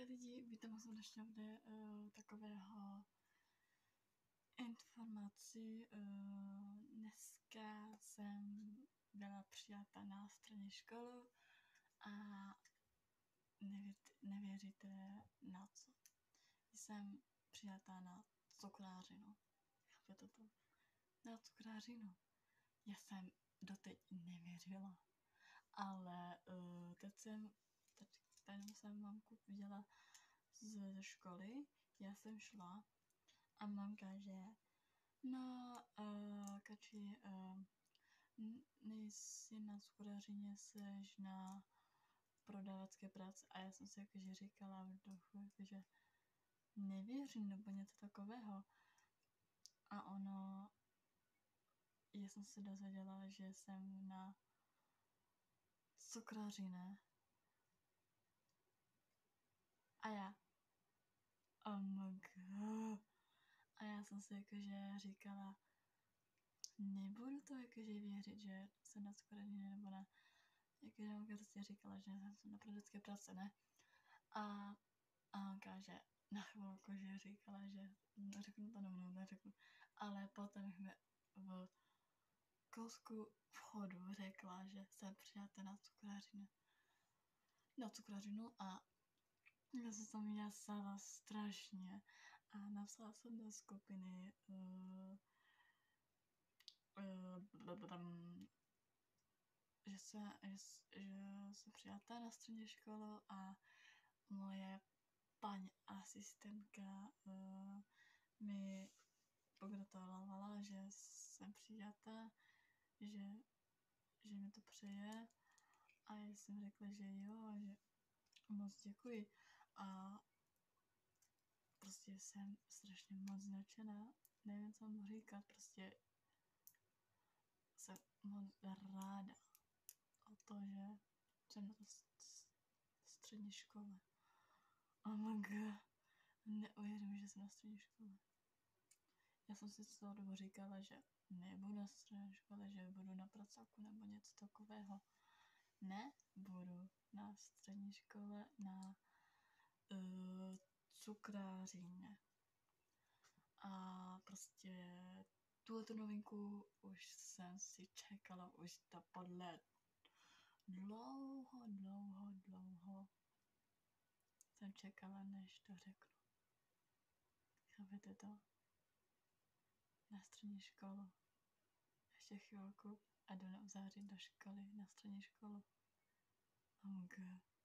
Ahojte lidi, vítám vás dnešně takového informaci. Dneska jsem byla přijata na střední školu a nevěříte na co. Jsem přijata na cukrářinu. Chápete to? Na cukrářinu. Já jsem doteď nevěřila, ale teď jsem mamku viděla ze školy, já jsem šla a mamka, že no, Kači, nejsi na cukrářině, seš na prodavačské práci. A já jsem si jakože říkala v duchu, jakože nevěřím nebo něco takového. A já jsem se dozvěděla, že jsem na cukrářině. A já, oh my god. A já jsem si jakože říkala, nebudu to jakože věřit, že jsem na cukrářině nebo ne. Jakože mamka prostě říkala, že jsem na prodavačské práci, ne? A mamka, že na chvilku, že říkala, že neřeknu to neřeknu. Ale potom mi v kousku vchodu řekla, že jsem přijata na cukrářinu a já jsem tam jasala strašně a napsala jsem do skupiny že jsem přijata na střední školu a moje paní asistentka mi pogratulovala, že jsem přijata, že mi to přeje a já jsem řekla, že jo, že moc děkuji a prostě jsem strašně moc nadšená, nevím, co mu říkat, prostě jsem moc ráda o to, že jsem na to střední škole. Oh my god, neuvěřím, že jsem na střední škole. Já jsem si celou dobu říkala, že nebudu na střední škole, že budu na pracáku nebo něco takového. Ne, budu na střední škole na cukrářině. A prostě tuhletu novinku už jsem si čekala, už to podle dlouho jsem čekala, než to řeknu. Chápete to? Na střední školu. Ještě chvilku a jdu na září do školy, na střední školu. Oh my god.